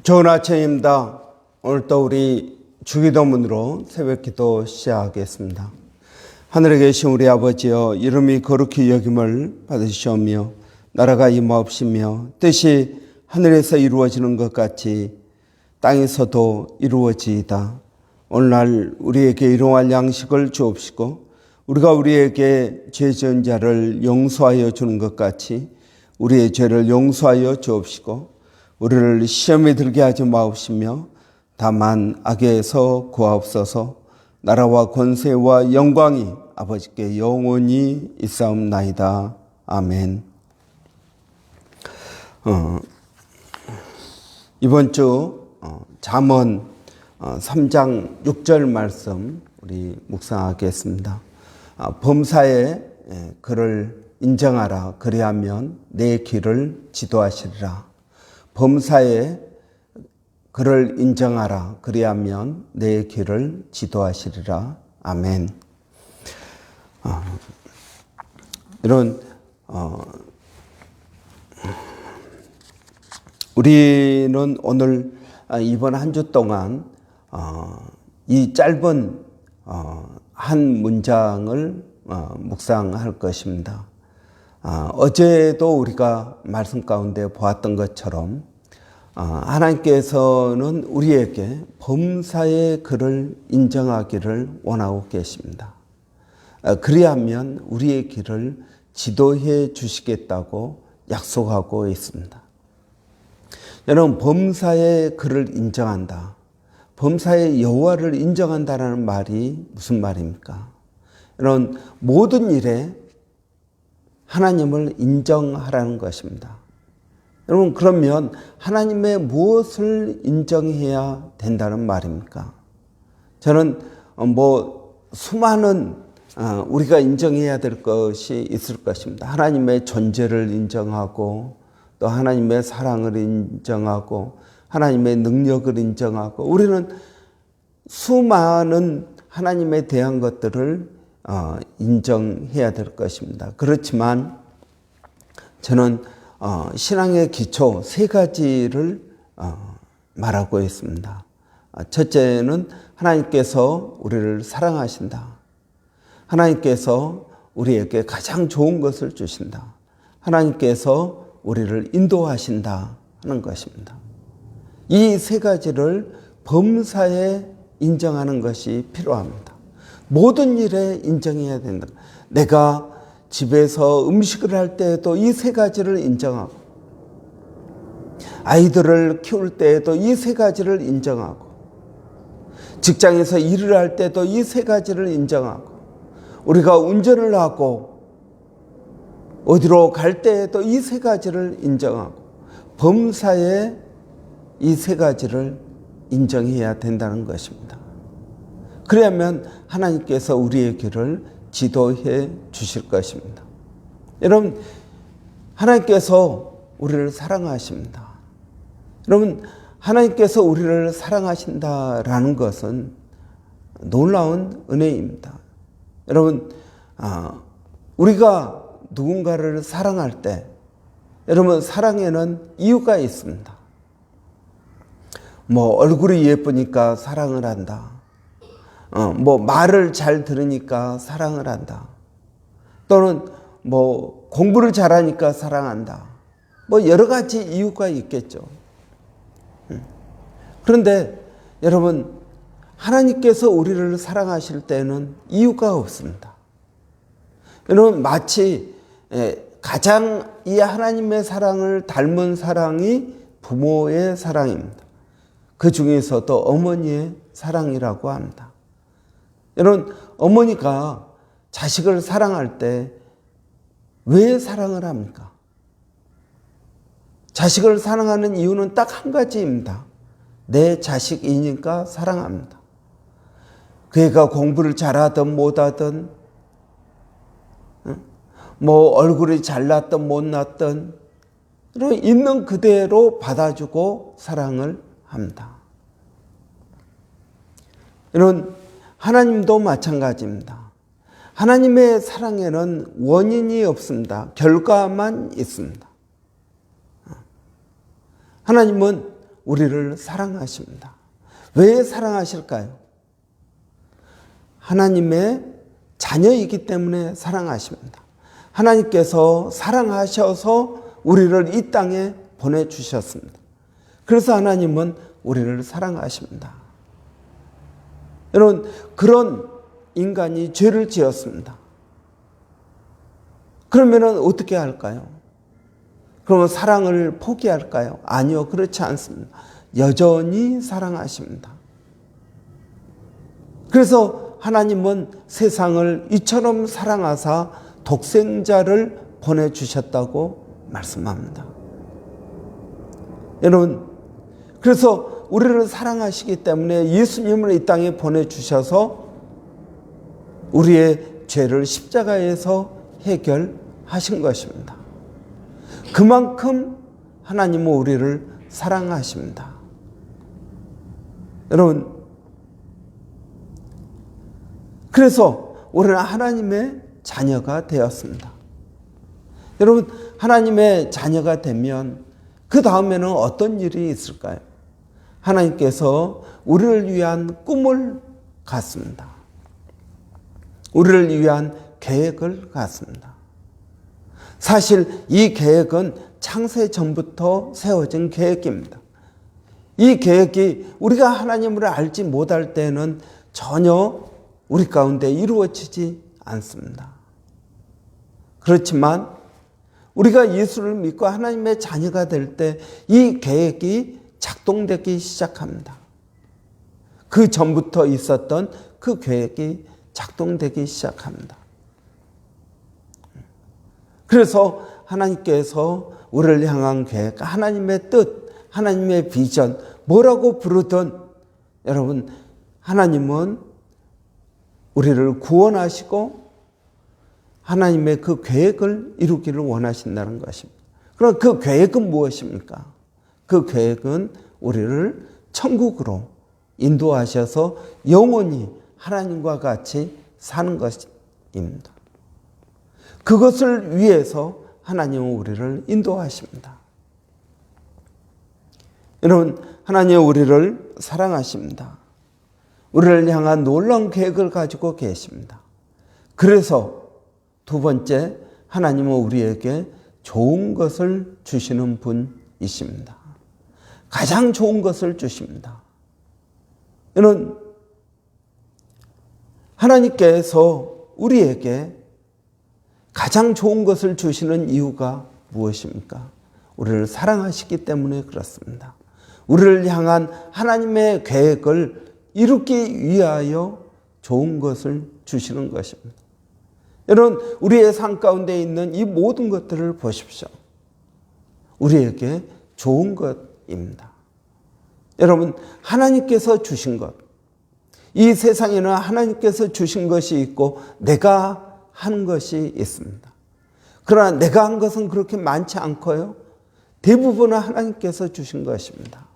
좋은 아침입니다. 오늘 또 우리 주기도문으로 새벽기도 시작하겠습니다. 하늘에 계신 우리 아버지여, 이름이 거룩히 여김을 받으시오며 나라가 임하옵시며 뜻이 하늘에서 이루어지는 것 같이 땅에서도 이루어지이다. 오늘날 우리에게 일용할 양식을 주옵시고 우리가 우리에게 죄 지은 자를 용서하여 주는 것 같이 우리의 죄를 용서하여 주옵시고 우리를 시험에 들게 하지 마옵시며 다만 악에서 구하옵소서. 나라와 권세와 영광이 아버지께 영원히 있사옵나이다. 아멘. 이번 주 잠언 3장 6절 말씀 우리 묵상하겠습니다. 범사에 그를 인정하라. 그리하면 내 길을 지도하시리라. 범사에 그를 인정하라. 그리하면 내 길을 지도하시리라. 아멘. 우리는 오늘 이번 한 주 동안 이 짧은 한 문장을 묵상할 것입니다. 어제도 우리가 말씀 가운데 보았던 것처럼 하나님께서는 우리에게 범사의 그를 인정하기를 원하고 계십니다. 그리하면 우리의 길을 지도해 주시겠다고 약속하고 있습니다. 여러분, 범사의 그를 인정한다. 범사의 여호와를 인정한다는 말이 무슨 말입니까? 여러분, 모든 일에 하나님을 인정하라는 것입니다. 여러분, 그러면 하나님의 무엇을 인정해야 된다는 말입니까? 저는 수많은 우리가 인정해야 될 것이 있을 것입니다. 하나님의 존재를 인정하고 또 하나님의 사랑을 인정하고 하나님의 능력을 인정하고 우리는 수많은 하나님에 대한 것들을 인정해야 될 것입니다. 그렇지만 저는 신앙의 기초 세 가지를 말하고 있습니다. 첫째는 하나님께서 우리를 사랑하신다. 하나님께서 우리에게 가장 좋은 것을 주신다. 하나님께서 우리를 인도하신다 하는 것입니다. 이 세 가지를 범사에 인정하는 것이 필요합니다. 모든 일에 인정해야 된다. 내가 집에서 음식을 할 때에도 이 세 가지를 인정하고 아이들을 키울 때에도 이 세 가지를 인정하고 직장에서 일을 할 때도 이 세 가지를 인정하고 우리가 운전을 하고 어디로 갈 때에도 이 세 가지를 인정하고 범사에 이 세 가지를 인정해야 된다는 것입니다. 그러면 하나님께서 우리의 길을 지도해 주실 것입니다. 여러분, 하나님께서 우리를 사랑하십니다. 여러분, 하나님께서 우리를 사랑하신다라는 것은 놀라운 은혜입니다. 여러분, 우리가 누군가를 사랑할 때 여러분, 사랑에는 이유가 있습니다. 얼굴이 예쁘니까 사랑을 한다. 말을 잘 들으니까 사랑을 한다. 또는 공부를 잘하니까 사랑한다. 여러 가지 이유가 있겠죠. 그런데 여러분, 하나님께서 우리를 사랑하실 때는 이유가 없습니다. 여러분, 마치 가장 이 하나님의 사랑을 닮은 사랑이 부모의 사랑입니다. 그 중에서도 어머니의 사랑이라고 합니다. 여러분, 어머니가 자식을 사랑할 때 왜 사랑을 합니까? 자식을 사랑하는 이유는 딱 한 가지입니다. 내 자식이니까 사랑합니다. 그 애가 공부를 잘하든 못하든 얼굴이 잘났든 못났든 있는 그대로 받아주고 사랑을 합니다. 여러분, 하나님도 마찬가지입니다. 하나님의 사랑에는 원인이 없습니다. 결과만 있습니다. 하나님은 우리를 사랑하십니다. 왜 사랑하실까요? 하나님의 자녀이기 때문에 사랑하십니다. 하나님께서 사랑하셔서 우리를 이 땅에 보내주셨습니다. 그래서 하나님은 우리를 사랑하십니다. 여러분, 그런 인간이 죄를 지었습니다. 그러면 어떻게 할까요? 그러면 사랑을 포기할까요? 아니요, 그렇지 않습니다. 여전히 사랑하십니다. 그래서 하나님은 세상을 이처럼 사랑하사 독생자를 보내주셨다고 말씀합니다. 여러분, 그래서 우리를 사랑하시기 때문에 예수님을 이 땅에 보내주셔서 우리의 죄를 십자가에서 해결하신 것입니다. 그만큼 하나님은 우리를 사랑하십니다. 여러분, 그래서 우리는 하나님의 자녀가 되었습니다. 여러분, 하나님의 자녀가 되면 그 다음에는 어떤 일이 있을까요? 하나님께서 우리를 위한 꿈을 갖습니다. 우리를 위한 계획을 갖습니다. 사실 이 계획은 창세 전부터 세워진 계획입니다. 이 계획이 우리가 하나님을 알지 못할 때는 전혀 우리 가운데 이루어지지 않습니다. 그렇지만 우리가 예수를 믿고 하나님의 자녀가 될 때 이 계획이 작동되기 시작합니다. 그 전부터 있었던 그 계획이 작동되기 시작합니다. 그래서 하나님께서 우리를 향한 계획, 하나님의 뜻, 하나님의 비전, 뭐라고 부르든 여러분, 하나님은 우리를 구원하시고 하나님의 그 계획을 이루기를 원하신다는 것입니다. 그럼 그 계획은 무엇입니까? 그 계획은 우리를 천국으로 인도하셔서 영원히 하나님과 같이 사는 것입니다. 그것을 위해서 하나님은 우리를 인도하십니다. 여러분, 하나님은 우리를 사랑하십니다. 우리를 향한 놀라운 계획을 가지고 계십니다. 그래서 두 번째, 하나님은 우리에게 좋은 것을 주시는 분이십니다. 가장 좋은 것을 주십니다. 여러분, 하나님께서 우리에게 가장 좋은 것을 주시는 이유가 무엇입니까? 우리를 사랑하시기 때문에 그렇습니다. 우리를 향한 하나님의 계획을 이루기 위하여 좋은 것을 주시는 것입니다. 여러분, 우리의 삶 가운데 있는 이 모든 것들을 보십시오. 우리에게 좋은 것입니다. 여러분, 하나님께서 주신 것, 이 세상에는 하나님께서 주신 것이 있고 내가 한 것이 있습니다. 그러나 내가 한 것은 그렇게 많지 않고요. 대부분은 하나님께서 주신 것입니다.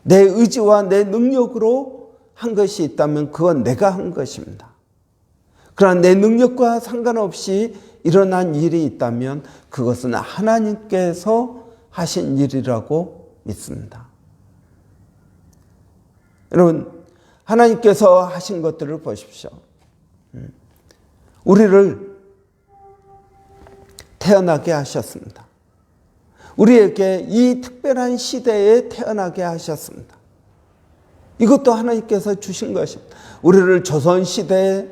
내 의지와 내 능력으로 한 것이 있다면 그건 내가 한 것입니다. 그러나 내 능력과 상관없이 일어난 일이 있다면 그것은 하나님께서 하신 일이라고 믿습니다. 여러분, 하나님께서 하신 것들을 보십시오. 우리를 태어나게 하셨습니다. 우리에게 이 특별한 시대에 태어나게 하셨습니다. 이것도 하나님께서 주신 것입니다. 우리를 조선시대에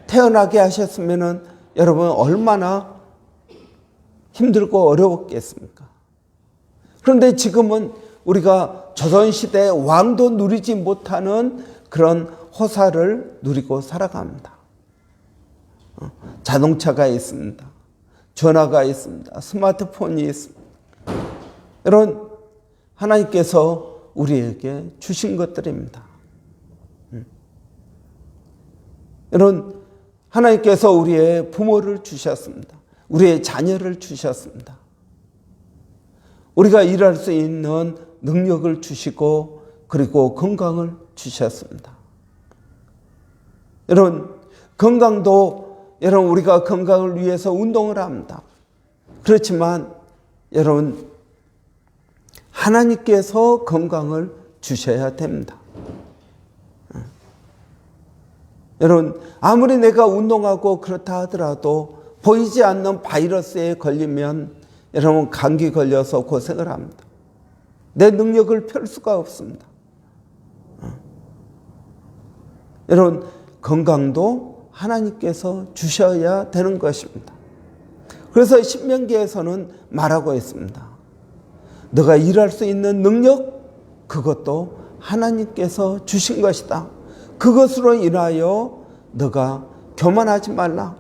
태어나게 하셨으면 여러분 얼마나 힘들고 어려웠겠습니까? 그런데 지금은 우리가 조선시대의 왕도 누리지 못하는 그런 호사를 누리고 살아갑니다. 자동차가 있습니다. 전화가 있습니다. 스마트폰이 있습니다. 여러분, 하나님께서 우리에게 주신 것들입니다. 여러분, 하나님께서 우리의 부모를 주셨습니다. 우리의 자녀를 주셨습니다. 우리가 일할 수 있는 능력을 주시고 그리고 건강을 주셨습니다. 여러분, 건강도 여러분 우리가 건강을 위해서 운동을 합니다. 그렇지만 여러분 하나님께서 건강을 주셔야 됩니다. 여러분, 아무리 내가 운동하고 그렇다 하더라도 보이지 않는 바이러스에 걸리면 여러분 감기 걸려서 고생을 합니다. 내 능력을 펼 수가 없습니다. 여러분, 건강도 하나님께서 주셔야 되는 것입니다. 그래서 신명기에서는 말하고 있습니다. 너가 일할 수 있는 능력, 그것도 하나님께서 주신 것이다. 그것으로 인하여 너가 교만하지 말라.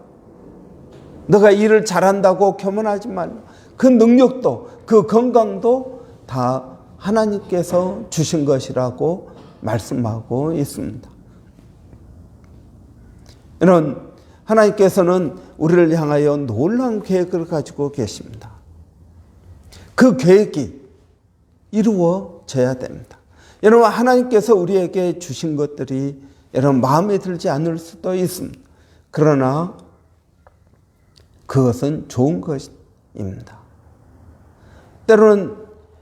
너가 일을 잘한다고 교만하지 말라. 그 능력도 그 건강도 다 하나님께서 주신 것이라고 말씀하고 있습니다. 여러분, 하나님께서는 우리를 향하여 놀라운 계획을 가지고 계십니다. 그 계획이 이루어져야 됩니다. 여러분, 하나님께서 우리에게 주신 것들이 여러분 마음에 들지 않을 수도 있습니다. 그러나 그것은 좋은 것입니다. 때로는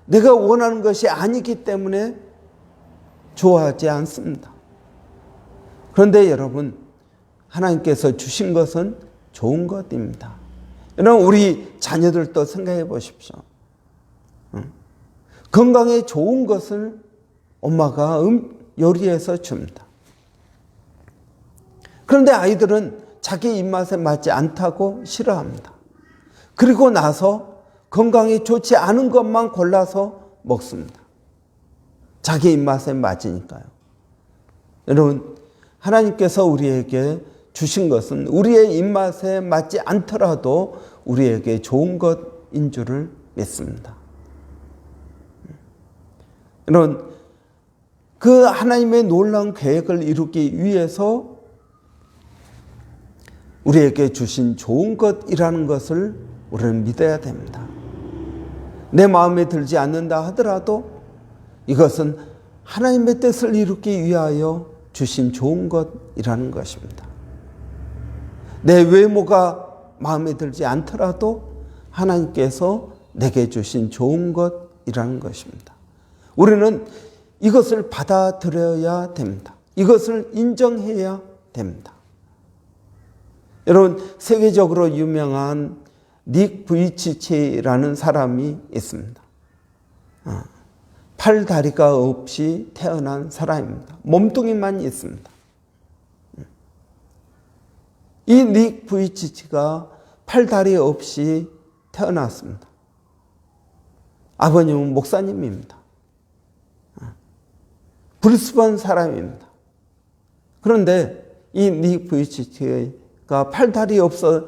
내가 원하는 것이 아니기 때문에 좋아하지 않습니다. 그런데 여러분, 하나님께서 주신 것은 좋은 것입니다. 여러분, 우리 자녀들도 생각해 보십시오. 건강에 좋은 것을 엄마가 요리해서 줍니다. 그런데 아이들은 자기 입맛에 맞지 않다고 싫어합니다. 그리고 나서 건강에 좋지 않은 것만 골라서 먹습니다. 자기 입맛에 맞으니까요. 여러분, 하나님께서 우리에게 주신 것은 우리의 입맛에 맞지 않더라도 우리에게 좋은 것인 줄을 믿습니다. 여러분, 그 하나님의 놀라운 계획을 이루기 위해서 우리에게 주신 좋은 것이라는 것을 우리는 믿어야 됩니다. 내 마음에 들지 않는다 하더라도 이것은 하나님의 뜻을 이루기 위하여 주신 좋은 것이라는 것입니다. 내 외모가 마음에 들지 않더라도 하나님께서 내게 주신 좋은 것이라는 것입니다. 우리는 이것을 받아들여야 됩니다. 이것을 인정해야 됩니다. 여러분, 세계적으로 유명한 닉 부이치치라는 사람이 있습니다. 팔, 다리가 없이 태어난 사람입니다. 몸뚱이만 있습니다. 이 닉 부이치치가 팔, 다리 없이 태어났습니다. 아버님은 목사님입니다. 브리스번 사람입니다. 그런데 이 닉 부이치치가 팔, 다리 없어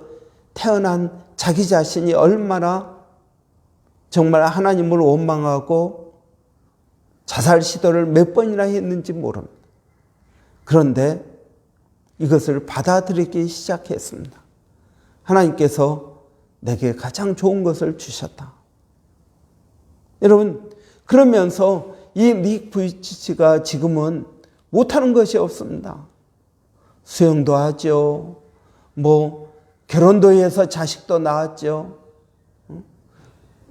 태어난 자기 자신이 얼마나 정말 하나님을 원망하고 자살 시도를 몇 번이나 했는지 모릅니다. 그런데 이것을 받아들이기 시작했습니다. 하나님께서 내게 가장 좋은 것을 주셨다. 여러분, 그러면서 이 닉 부이치치가 지금은 못하는 것이 없습니다. 수영도 하죠. 결혼도 해서 자식도 낳았죠.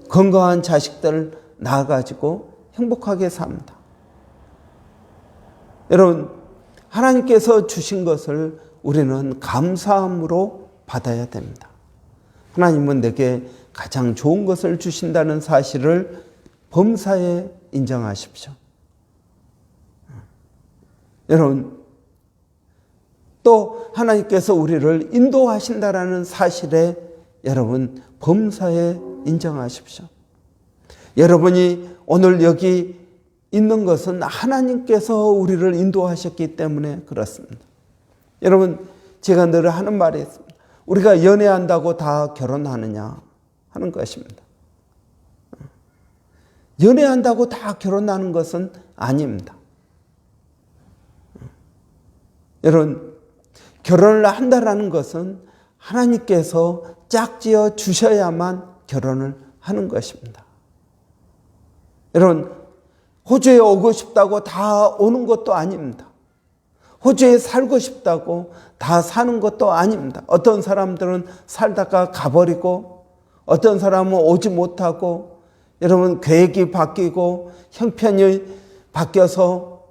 건강한 자식들 낳아가지고 행복하게 삽니다. 여러분, 하나님께서 주신 것을 우리는 감사함으로 받아야 됩니다. 하나님은 내게 가장 좋은 것을 주신다는 사실을 범사에 인정하십시오. 여러분, 또 하나님께서 우리를 인도하신다라는 사실에 여러분 범사에 인정하십시오. 여러분이 오늘 여기 있는 것은 하나님께서 우리를 인도하셨기 때문에 그렇습니다. 여러분, 제가 늘 하는 말이 있습니다. 우리가 연애한다고 다 결혼하느냐 하는 것입니다. 연애한다고 다 결혼하는 것은 아닙니다. 여러분, 결혼을 한다라는 것은 하나님께서 짝지어 주셔야만 결혼을 하는 것입니다. 여러분, 호주에 오고 싶다고 다 오는 것도 아닙니다. 호주에 살고 싶다고 다 사는 것도 아닙니다. 어떤 사람들은 살다가 가버리고 어떤 사람은 오지 못하고 여러분 계획이 바뀌고 형편이 바뀌어서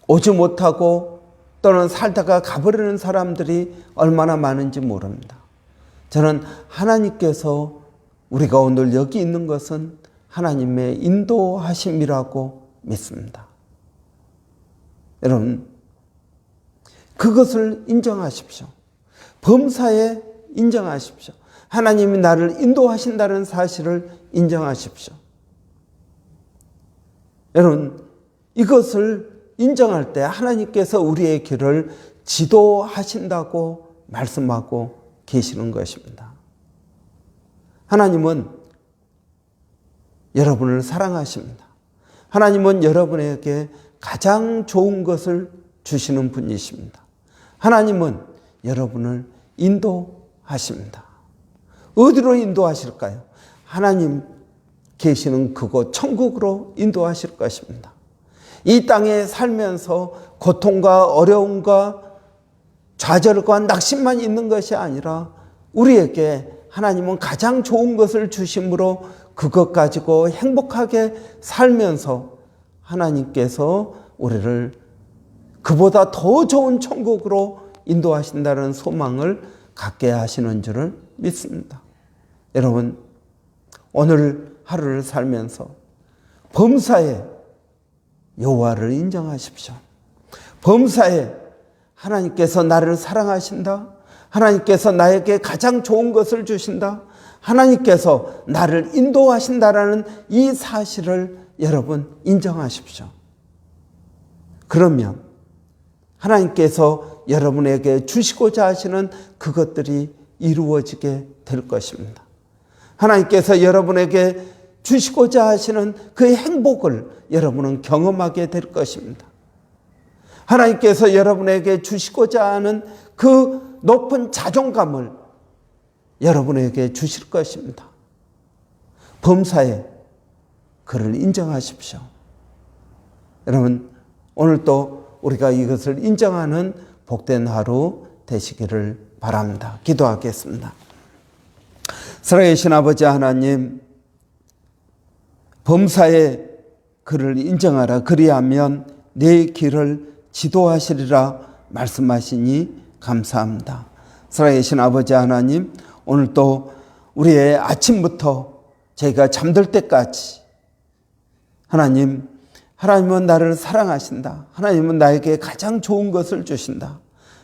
오지 못하고 또는 살다가 가버리는 사람들이 얼마나 많은지 모릅니다. 저는 하나님께서 우리가 오늘 여기 있는 것은 하나님의 인도하심이라고 믿습니다. 여러분 그것을 인정하십시오. 범사에 인정하십시오. 하나님이 나를 인도하신다는 사실을 인정하십시오. 여러분 이것을 인정할 때 하나님께서 우리의 길을 지도하신다고 말씀하고 계시는 것입니다. 하나님은 여러분을 사랑하십니다. 하나님은 여러분에게 가장 좋은 것을 주시는 분이십니다. 하나님은 여러분을 인도하십니다. 어디로 인도하실까요? 하나님 계시는 그곳 천국으로 인도하실 것입니다. 이 땅에 살면서 고통과 어려움과 좌절과 낙심만 있는 것이 아니라 우리에게 하나님은 가장 좋은 것을 주심으로 그것 가지고 행복하게 살면서 하나님께서 우리를 그보다 더 좋은 천국으로 인도하신다는 소망을 갖게 하시는 줄을 믿습니다. 여러분 오늘 하루를 살면서 범사에 여호와를 인정하십시오. 범사에 하나님께서 나를 사랑하신다. 하나님께서 나에게 가장 좋은 것을 주신다. 하나님께서 나를 인도하신다라는 이 사실을 여러분 인정하십시오. 그러면 하나님께서 여러분에게 주시고자 하시는 그것들이 이루어지게 될 것입니다. 하나님께서 여러분에게 주시고자 하시는 그 행복을 여러분은 경험하게 될 것입니다. 하나님께서 여러분에게 주시고자 하는 그 높은 자존감을 여러분에게 주실 것입니다. 범사에 그를 인정하십시오. 여러분 오늘도 우리가 이것을 인정하는 복된 하루 되시기를 바랍니다. 기도하겠습니다. 살아계신 아버지 하나님, 범사에 그를 인정하라. 그리하면 내 길을 지도하시리라 말씀하시니 감사합니다. 살아계신 아버지 하나님, 오늘도 우리의 아침부터 저희가 잠들 때까지 하나님은 나를 사랑하신다. 하나님은 나에게 가장 좋은 것을 주신다.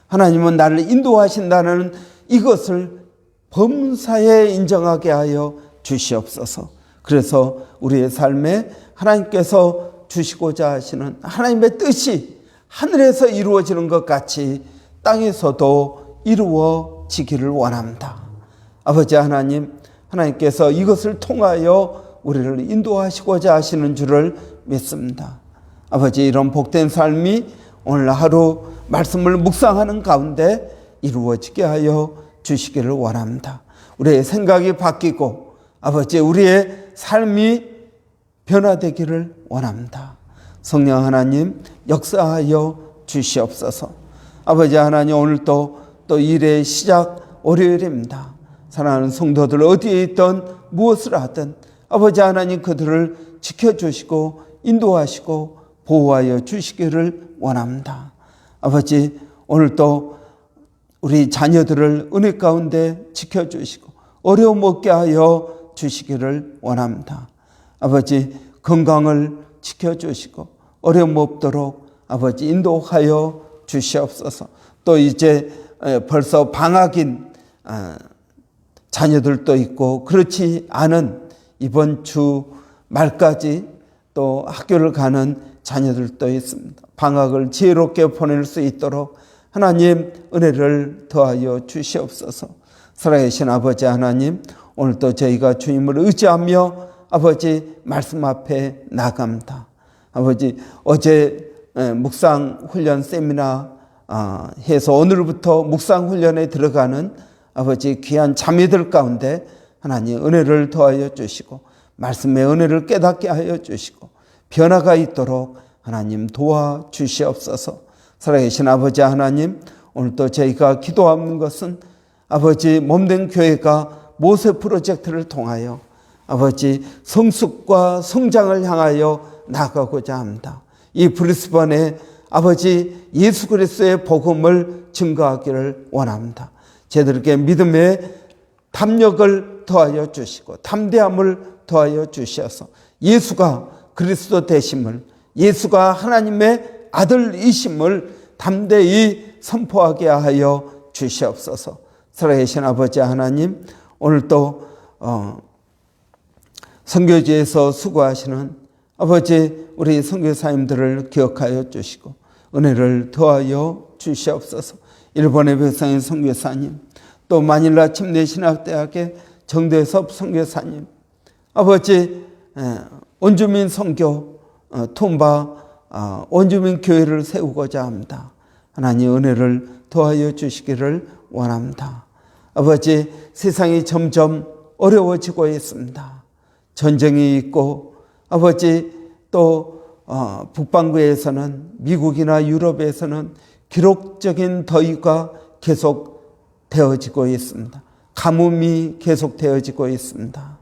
하나님은 나를 인도하신다는 이것을 범사에 인정하게 하여 주시옵소서. 그래서 우리의 삶에 하나님께서 주시고자 하시는 하나님의 뜻이 하늘에서 이루어지는 것 같이 땅에서도 이루어지기를 원합니다. 아버지 하나님, 하나님께서 이것을 통하여 우리를 인도하시고자 하시는 줄을 믿습니다. 아버지, 이런 복된 삶이 오늘 하루 말씀을 묵상하는 가운데 이루어지게 하여 주시기를 원합니다. 우리의 생각이 바뀌고 아버지, 우리의 삶이 변화되기를 원합니다. 성령 하나님, 역사하여 주시옵소서. 아버지 하나님, 오늘 또 일의 시작 월요일입니다. 사랑하는 성도들 어디에 있든 무엇을 하든 아버지 하나님 그들을 지켜주시고 인도하시고 보호하여 주시기를 원합니다. 아버지, 오늘도 우리 자녀들을 은혜 가운데 지켜주시고 어려움 없게 하여 주시기를 원합니다. 아버지, 건강을 지켜주시고 어려움 없도록 아버지 인도하여 주시옵소서. 또 이제 벌써 방학인 자녀들도 있고 그렇지 않은 이번 주 말까지 또 학교를 가는 자녀들도 있습니다. 방학을 지혜롭게 보낼 수 있도록 하나님 은혜를 더하여 주시옵소서. 살아계신 아버지 하나님, 오늘도 저희가 주님을 의지하며 아버지 말씀 앞에 나갑니다. 아버지, 어제 묵상 훈련 세미나 해서 오늘부터 묵상 훈련에 들어가는 아버지 귀한 자매들 가운데 하나님 은혜를 더하여 주시고 말씀의 은혜를 깨닫게 하여 주시고 변화가 있도록 하나님 도와주시옵소서. 살아계신 아버지 하나님, 오늘도 저희가 기도하는 것은 아버지 몸된 교회가 모세 프로젝트를 통하여 아버지 성숙과 성장을 향하여 나가고자 합니다. 이 브리스번에 아버지 예수 그리스도의 복음을 증거하기를 원합니다. 저희들에게 믿음의 담력을 더하여 주시고 담대함을 더하여 주셔서 예수가 그리스도 되심을, 예수가 하나님의 아들이심을 담대히 선포하게 하여 주시옵소서. 살아계신 아버지 하나님, 오늘 또 선교지에서 수고하시는 아버지 우리 선교사님들을 기억하여 주시고 은혜를 더하여 주시옵소서. 일본의 백성의 선교사님, 또 마닐라 침례신학대학의 정대섭 선교사님, 아버지 원주민 선교 톰바 원주민 교회를 세우고자 합니다. 하나님 은혜를 더하여 주시기를 원합니다. 아버지 세상이 점점 어려워지고 있습니다. 전쟁이 있고 아버지 또 북반구에서는 미국이나 유럽에서는 기록적인 더위가 계속 되어지고 있습니다. 가뭄이 계속 되어지고 있습니다.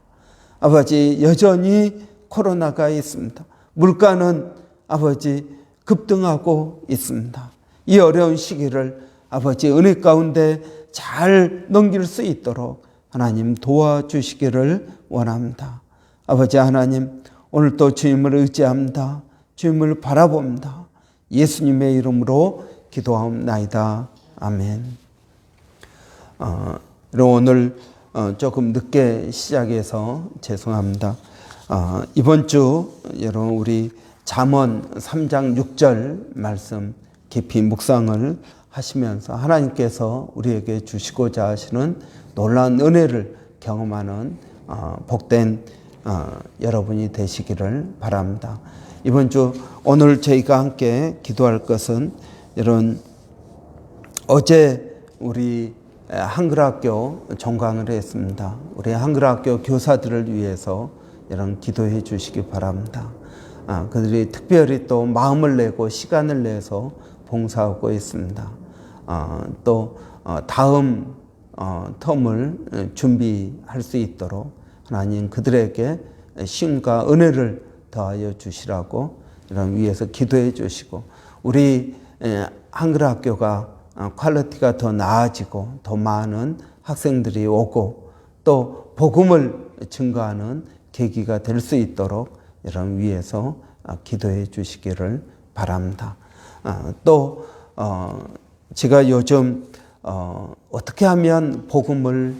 아버지 여전히 코로나가 있습니다. 물가는 아버지 급등하고 있습니다. 이 어려운 시기를 아버지 은혜 가운데 잘 넘길 수 있도록 하나님 도와주시기를 원합니다. 아버지 하나님, 오늘 또 주님을 의지합니다. 주님을 바라봅니다. 예수님의 이름으로 기도하옵나이다. 아멘. 오늘 조금 늦게 시작해서 죄송합니다. 이번 주 여러분 우리 잠언 3장 6절 말씀 깊이 묵상을 하시면서 하나님께서 우리에게 주시고자 하시는 놀라운 은혜를 경험하는 복된 여러분이 되시기를 바랍니다. 이번 주 오늘 저희가 함께 기도할 것은 여러분 어제 우리 한글학교 종강을 했습니다. 우리 한글학교 교사들을 위해서 여러분 기도해 주시기 바랍니다. 그들이 특별히 또 마음을 내고 시간을 내서 봉사하고 있습니다. 또 다음 텀을 준비할 수 있도록 하나님 그들에게 힘과 은혜를 더하여 주시라고 이런 위해서 기도해 주시고 우리 한글학교가 퀄리티가 더 나아지고 더 많은 학생들이 오고 또 복음을 증거하는 계기가 될 수 있도록 이런 위해서 기도해 주시기를 바랍니다. 또 제가 요즘 어떻게 하면 복음을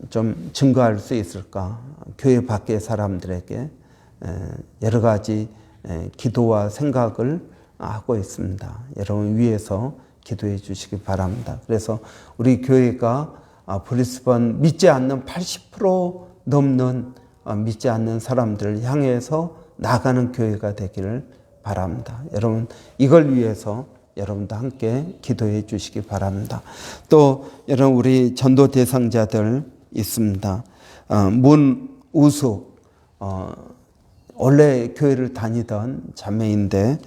좀 증거할 수 있을까? 교회 밖의 사람들에게 여러 가지 기도와 생각을 하고 있습니다. 여러분 위해서 기도해 주시기 바랍니다. 그래서 우리 교회가 브리스번 믿지 않는 80% 넘는 믿지 않는 사람들을 향해서 나가는 교회가 되기를 바랍니다. 여러분 이걸 위해서 여러분도 함께 기도해 주시기 바랍니다. 또 여러분 우리 전도 대상자들 있습니다. 문우숙 원래 교회를 다니던 자매인데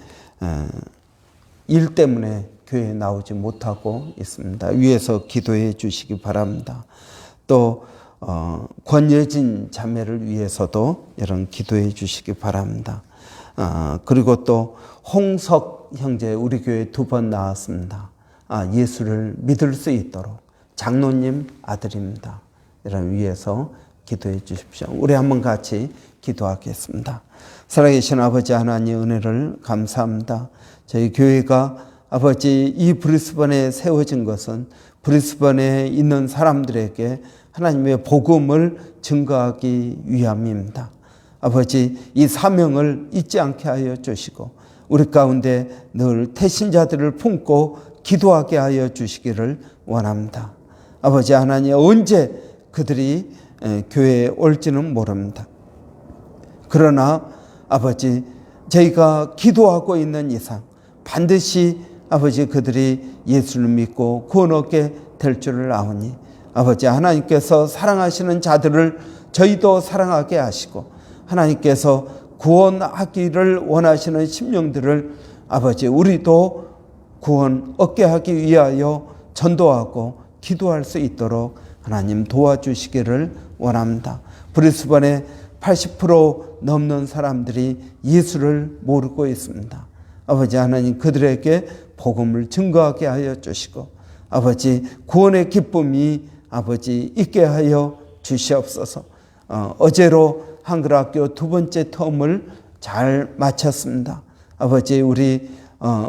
일 때문에 교회에 나오지 못하고 있습니다. 위에서 기도해 주시기 바랍니다. 또 권예진 자매를 위해서도 여러분 기도해 주시기 바랍니다. 그리고 또 홍석 형제 우리 교회에 2번 나왔습니다. 예수를 믿을 수 있도록 장로님 아들입니다. 여러분 위해서 기도해 주십시오. 우리 한번 같이 기도하겠습니다. 살아계신 아버지 하나님 은혜를 감사합니다. 저희 교회가 아버지 이 브리스번에 세워진 것은 브리스번에 있는 사람들에게 하나님의 복음을 증거하기 위함입니다. 아버지 이 사명을 잊지 않게 하여 주시고 우리 가운데 늘 태신자들을 품고 기도하게 하여 주시기를 원합니다. 아버지 하나님 언제 그들이 교회에 올지는 모릅니다. 그러나 아버지 저희가 기도하고 있는 이상 반드시 아버지 그들이 예수를 믿고 구원 얻게 될 줄을 아오니 아버지 하나님께서 사랑하시는 자들을 저희도 사랑하게 하시고 하나님께서 구원하기를 원하시는 심령들을 아버지 우리도 구원 얻게 하기 위하여 전도하고 기도할 수 있도록 하나님 도와주시기를 원합니다. 브리스번에 80% 넘는 사람들이 예수를 모르고 있습니다. 아버지 하나님, 그들에게 복음을 증거하게 하여 주시고, 아버지 구원의 기쁨이 아버지 있게 하여 주시옵소서. 어제로 한글학교 두 번째 텀을 잘 마쳤습니다. 아버지, 우리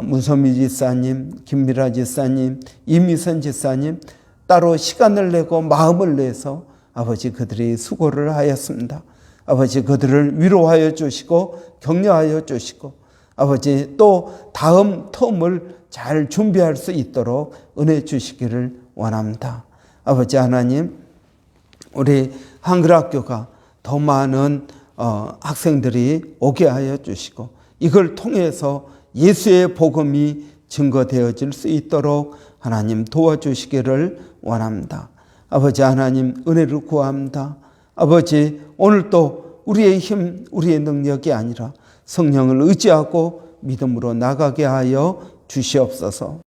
문소미 지사님, 김미라 지사님, 이미선 지사님 따로 시간을 내고 마음을 내서 아버지 그들이 수고를 하였습니다. 아버지 그들을 위로하여 주시고 격려하여 주시고, 아버지 또 다음 텀을 잘 준비할 수 있도록 은혜 주시기를 원합니다. 아버지 하나님, 우리 한글학교가 더 많은 학생들이 오게 하여 주시고, 이걸 통해서 예수의 복음이 증거되어질 수 있도록 하나님 도와주시기를 원합니다. 아버지 하나님, 은혜를 구합니다. 아버지, 오늘도 우리의 힘, 우리의 능력이 아니라 성령을 의지하고 믿음으로 나가게 하여 주시옵소서.